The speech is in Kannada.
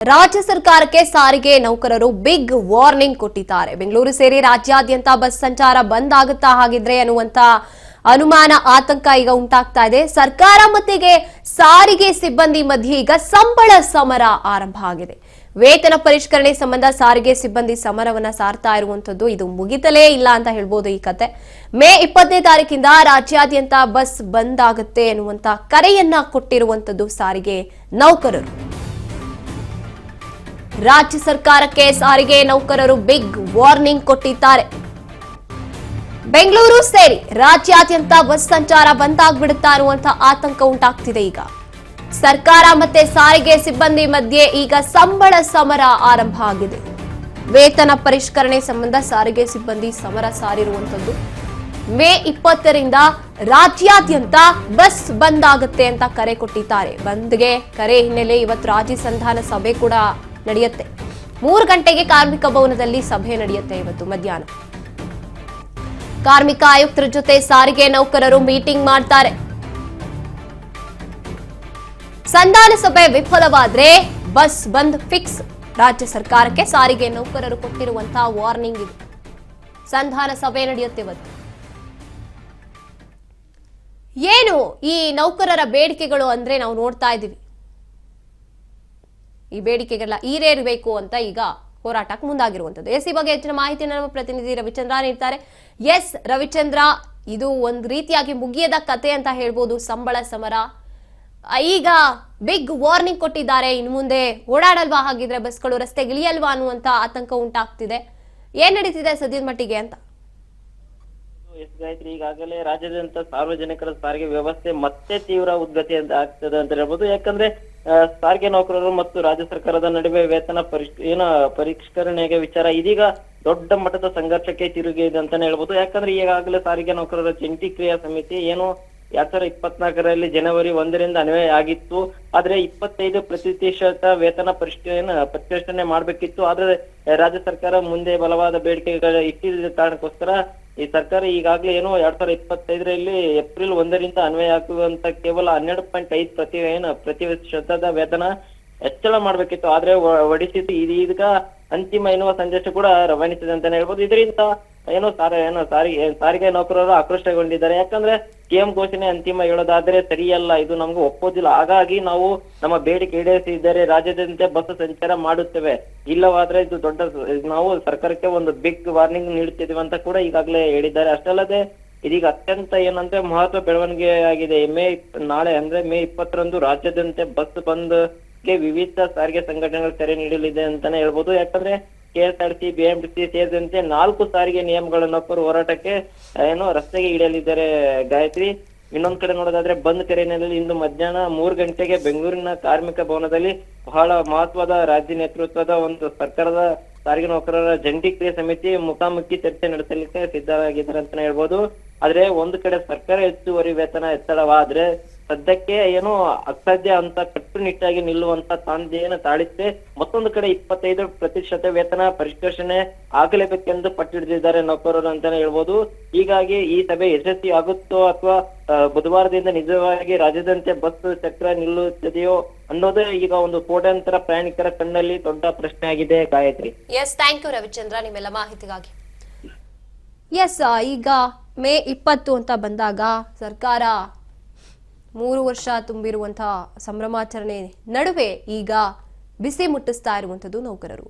ರಾಜ್ಯ ಸರ್ಕಾರಕ್ಕೆ ಸಾರಿಗೆ ನೌಕರರು ಬಿಗ್ ವಾರ್ನಿಂಗ್ ಕೊಟ್ಟಿದ್ದಾರೆ. ಬೆಂಗಳೂರು ಸೇರಿ ರಾಜ್ಯಾದ್ಯಂತ ಬಸ್ ಸಂಚಾರ ಬಂದ್ ಆಗುತ್ತಾ ಹಾಗಿದ್ರೆ ಅನ್ನುವಂತ ಅನುಮಾನ ಆತಂಕ ಈಗ ಉಂಟಾಗ್ತಾ ಇದೆ. ಸರ್ಕಾರ ಮತ್ತಿಗೆ ಸಾರಿಗೆ ಸಿಬ್ಬಂದಿ ಮಧ್ಯೆ ಈಗ ಸಂಬಳ ಸಮರ ಆರಂಭ ಆಗಿದೆ. ವೇತನ ಪರಿಷ್ಕರಣೆ ಸಂಬಂಧ ಸಾರಿಗೆ ಸಿಬ್ಬಂದಿ ಸಮರವನ್ನ ಸಾರ್ತಾ ಇರುವಂತದ್ದು ಇದು ಮುಗಿತಲೇ ಇಲ್ಲ ಅಂತ ಹೇಳ್ಬೋದು. ಈ ಕತೆ ಮೇ 20ನೇ ತಾರೀಕಿಂದ ರಾಜ್ಯಾದ್ಯಂತ ಬಸ್ ಬಂದ್ ಆಗುತ್ತೆ ಎನ್ನುವಂತ ಕರೆಯನ್ನ ಕೊಟ್ಟಿರುವಂತದ್ದು ಸಾರಿಗೆ ನೌಕರರು. ರಾಜ್ಯ ಸರ್ಕಾರಕ್ಕೆ ಸಾರಿಗೆ ನೌಕರರು ಬಿಗ್ ವಾರ್ನಿಂಗ್ ಕೊಟ್ಟಿದ್ದಾರೆ. ಬೆಂಗಳೂರು ಸೇರಿ ರಾಜ್ಯಾದ್ಯಂತ ಬಸ್ ಸಂಚಾರ ಬಂದ್ ಆಗ್ಬಿಡುತ್ತಾ ಅನ್ನುವಂತ ಆತಂಕ ಉಂಟಾಗ್ತಿದೆ. ಈಗ ಸರ್ಕಾರ ಮತ್ತೆ ಸಾರಿಗೆ ಸಿಬ್ಬಂದಿ ಮಧ್ಯೆ ಈಗ ಸಂಬಳ ಸಮರ ಆರಂಭ ಆಗಿದೆ. ವೇತನ ಪರಿಷ್ಕರಣೆ ಸಂಬಂಧ ಸಾರಿಗೆ ಸಿಬ್ಬಂದಿ ಸಮರ ಸಾರಿರುವಂತದ್ದು. ಮೇ 20ರಿಂದ ರಾಜ್ಯಾದ್ಯಂತ ಬಸ್ ಬಂದ್ ಆಗುತ್ತೆ ಅಂತ ಕರೆ ಕೊಟ್ಟಿದ್ದಾರೆ. ಬಂದ್ಗೆ ಕರೆ ಹಿನ್ನೆಲೆ ಇವತ್ತು ರಾಜ್ಯ ಸಂಧಾನ ಸಭೆ ಕೂಡ ನಡೆಯುತ್ತೆ. 3 ಗಂಟೆಗೆ ಕಾರ್ಮಿಕ ಭವನದಲ್ಲಿ ಸಭೆ ನಡೆಯುತ್ತೆ. ಇವತ್ತು ಮಧ್ಯಾಹ್ನ ಕಾರ್ಮಿಕ ಆಯುಕ್ತರ ಜೊತೆ ಸಾರಿಗೆ ನೌಕರರು ಮೀಟಿಂಗ್ ಮಾಡ್ತಾರೆ. ಸಂಧಾನ ಸಭೆ ವಿಫಲವಾದ್ರೆ ಬಸ್ ಬಂದ್ ಫಿಕ್ಸ್. ರಾಜ್ಯ ಸರ್ಕಾರಕ್ಕೆ ಸಾರಿಗೆ ನೌಕರರು ಕೊಟ್ಟಿರುವಂತಹ ವಾರ್ನಿಂಗ್ ಇದು. ಸಂಧಾನ ಸಭೆ ನಡೆಯುತ್ತೆ ಇವತ್ತು. ಏನು ಈ ನೌಕರರ ಬೇಡಿಕೆಗಳು ಅಂದ್ರೆ ನಾವು ನೋಡ್ತಾ ಇದ್ದೀವಿ. ಈ ಬೇಡಿಕೆಗೆಲ್ಲ ಈಡೇರಬೇಕು ಅಂತ ಈಗ ಹೋರಾಟಕ್ಕೆ ಮುಂದಾಗಿರುವಂತದ್ದು. ಈ ಬಗ್ಗೆ ಹೆಚ್ಚಿನ ಮಾಹಿತಿ ನಮ್ಮ ಪ್ರತಿನಿಧಿ ರವಿಚಂದ್ರ ನೀಡ್ತಾರೆ. ಎಸ್ ರವಿಚಂದ್ರ, ಇದು ಒಂದು ರೀತಿಯಾಗಿ ಮುಗಿಯದ ಕತೆ ಅಂತ ಹೇಳ್ಬೋದು. ಸಂಬಳ ಸಮರ ಈಗ ಬಿಗ್ ವಾರ್ನಿಂಗ್ ಕೊಟ್ಟಿದ್ದಾರೆ. ಇನ್ನು ಮುಂದೆ ಓಡಾಡಲ್ವಾ ಹಾಗಿದ್ರೆ ಬಸ್ಗಳು, ರಸ್ತೆಗಿಳಿಯಲ್ವಾ ಅನ್ನುವಂತ ಆತಂಕ ಉಂಟಾಗ್ತಿದೆ. ಏನ್ ನಡೀತಿದೆ ಸದ್ಯದ ಮಟ್ಟಿಗೆ ಅಂತ? ಗಾಯತ್ರಿ, ಈಗಾಗಲೇ ರಾಜ್ಯಾದ್ಯಂತ ಸಾರ್ವಜನಿಕರ ಸಾರಿಗೆ ವ್ಯವಸ್ಥೆ ಮತ್ತೆ ತೀವ್ರ ಉದ್ಗತಿ ಆಗ್ತದೆ ಅಂತ ಹೇಳ್ಬೋದು. ಯಾಕಂದ್ರೆ ಸಾರಿಗೆ ನೌಕರರು ಮತ್ತು ರಾಜ್ಯ ಸರ್ಕಾರದ ನಡುವೆ ವೇತನ ಪರಿಷ್ಕರಣೆಗೆ ವಿಚಾರ ಇದೀಗ ದೊಡ್ಡ ಮಟ್ಟದ ಸಂಘರ್ಷಕ್ಕೆ ತಿರುಗಿದೆ ಅಂತಾನೆ ಹೇಳ್ಬೋದು. ಯಾಕಂದ್ರೆ ಈಗಾಗಲೇ ಸಾರಿಗೆ ನೌಕರರ ಜಂಟಿ ಕ್ರಿಯಾ ಸಮಿತಿ ಏನು 2024ರಲ್ಲಿ ಜನವರಿ 1ರಿಂದ ಅನ್ವಯ ಆಗಿತ್ತು. ಆದ್ರೆ 25% ವೇತನ ಪರಿಷ್ಕರಣೆ ಮಾಡ್ಬೇಕಿತ್ತು. ಆದ್ರೆ ರಾಜ್ಯ ಸರ್ಕಾರ ಮುಂದೆ ಬಲವಾದ ಬೇಡಿಕೆಗಳು ಇಟ್ಟಿದ್ದ ಕಾರಣಕ್ಕೋಸ್ಕರ ಈ ಸರ್ಕಾರ ಈಗಾಗಲೇ ಏನು 2025ರಲ್ಲಿ ಏಪ್ರಿಲ್ 1ರಿಂದ ಅನ್ವಯ ಆಗುವಂತ ಕೇವಲ 12.5% ಪ್ರತಿಶತದ ವೇತನ ಹೆಚ್ಚಳ ಮಾಡ್ಬೇಕಿತ್ತು. ಆದ್ರೆ ಒಡಿಸಿದ್ದು ಇದೀಗ ಅಂತಿಮ ಎನ್ನುವ ಸಂದೇಶ ಕೂಡ ರವಾನಿಸಿದೆ ಅಂತಾನೆ ಹೇಳ್ಬೋದು. ಇದರಿಂದ ಸಾರಿಗೆ ನೌಕರರು ಆಕ್ರೋಶಗೊಂಡಿದ್ದಾರೆ. ಯಾಕಂದ್ರೆ ಸಿಎಂ ಘೋಷಣೆ ಅಂತಿಮ ಹೇಳೋದಾದ್ರೆ ಸರಿಯಲ್ಲ, ಇದು ನಮ್ಗೆ ಒಪ್ಪೋದಿಲ್ಲ. ಹಾಗಾಗಿ ನಾವು ನಮ್ಮ ಬೇಡಿಕೆ ಈಡೇರಿಸಿದರೆ ರಾಜ್ಯಾದ್ಯಂತ ಬಸ್ ಸಂಚಾರ ಮಾಡುತ್ತೇವೆ, ಇಲ್ಲವಾದ್ರೆ ಇದು ನಾವು ಸರ್ಕಾರಕ್ಕೆ ಒಂದು ಬಿಗ್ ವಾರ್ನಿಂಗ್ ನೀಡುತ್ತಿದ್ದೇವೆ ಅಂತ ಕೂಡ ಈಗಾಗಲೇ ಹೇಳಿದ್ದಾರೆ. ಅಷ್ಟಲ್ಲದೆ ಇದೀಗ ಅತ್ಯಂತ ಏನಂದ್ರೆ ಮಹತ್ವ ಬೆಳವಣಿಗೆ ಆಗಿದೆ. ನಾಳೆ ಅಂದ್ರೆ ಮೇ 20ರಂದು ರಾಜ್ಯಾದ್ಯಂತ ಬಸ್ ಬಂದ್ಗೆ ವಿವಿಧ ಸಾರಿಗೆ ಸಂಘಟನೆಗಳು ಕರೆ ನೀಡಲಿದೆ ಅಂತಾನೆ ಹೇಳ್ಬೋದು. ಯಾಕಂದ್ರೆ ಕೆಎಸ್ಆರ್ಟಿಸಿ, ಬಿಎಂಟಿಸಿ ಸೇರಿದಂತೆ 4 ಸಾರಿಗೆ ನಿಯಮಗಳ ನೌಕರರು ಹೋರಾಟಕ್ಕೆ ರಸ್ತೆಗೆ ಇಳಿಯಲಿದ್ದಾರೆ ಗಾಯತ್ರಿ. ಇನ್ನೊಂದ್ ಕಡೆ ನೋಡೋದಾದ್ರೆ ಬಂದ್ ಕರೆಯಲ್ಲಿ ಇಂದು ಮಧ್ಯಾಹ್ನ 3 ಗಂಟೆಗೆ ಬೆಂಗಳೂರಿನ ಕಾರ್ಮಿಕ ಭವನದಲ್ಲಿ ಬಹಳ ಮಹತ್ವದ ರಾಜ್ಯ ನೇತೃತ್ವದ ಒಂದು ಸರ್ಕಾರದ ಸಾರಿಗೆ ನೌಕರರ ಜಂಟಿ ಕ್ರಿಯಾ ಸಮಿತಿ ಮುಖಾಮುಖಿ ಚರ್ಚೆ ನಡೆಸಲಿಕ್ಕೆ ಸಿದ್ಧವಾಗಿದ್ದಾರೆ ಅಂತಾನೆ ಹೇಳ್ಬೋದು. ಆದ್ರೆ ಒಂದು ಕಡೆ ಸರ್ಕಾರ ಹೆಚ್ಚುವರಿ ವೇತನ ಹೆಚ್ಚಳವಾದ್ರೆ ಸದ್ಯಕ್ಕೆ ಅಸಾಧ್ಯ ಅಂತ ಕಟ್ಟುನಿಟ್ಟಾಗಿ ನಿಲ್ಲುವಂತ ತಾಳಿತ್ತೆ. ಮತ್ತೊಂದು ಕಡೆ 25% ವೇತನ ಪರಿಷ್ಕರಣೆ ಆಗಲೇಬೇಕೆಂದು ಪಟ್ಟಿಡಿದಿದ್ದಾರೆ ನೌಕರರು ಅಂತಾನೆ ಹೇಳ್ಬೋದು. ಹೀಗಾಗಿ ಈ ಸಭೆ ಯಶಸ್ವಿ ಆಗುತ್ತೋ ಅಥವಾ ಬುಧವಾರದಿಂದ ನಿಜವಾಗಿ ರಾಜ್ಯದಂತೆ ಬಸ್ ಚಕ್ರ ನಿಲ್ಲುತ್ತದೆಯೋ ಅನ್ನೋದೇ ಈಗ ಒಂದು ಕೋಟ್ಯಾಂತರ ಪ್ರಯಾಣಿಕರ ಕಣ್ಣಲ್ಲಿ ದೊಡ್ಡ ಪ್ರಶ್ನೆ ಆಗಿದೆ Gayatri. Yes, thank you Ravichandra ನಿಮ್ಮೆಲ್ಲ ಮಾಹಿತಿಗಾಗಿ. ಎಸ್, ಈಗ ಮೇ 20 ಅಂತ ಬಂದಾಗ ಸರ್ಕಾರ 3 ವರ್ಷ ತುಂಬಿರುವಂತಹ ಸಂಭ್ರಮಾಚರಣೆ ನಡುವೆ ಈಗ ಬಿಸಿ ಮುಟ್ಟಿಸ್ತಾ ಇರುವಂತದ್ದು ನೌಕರರು.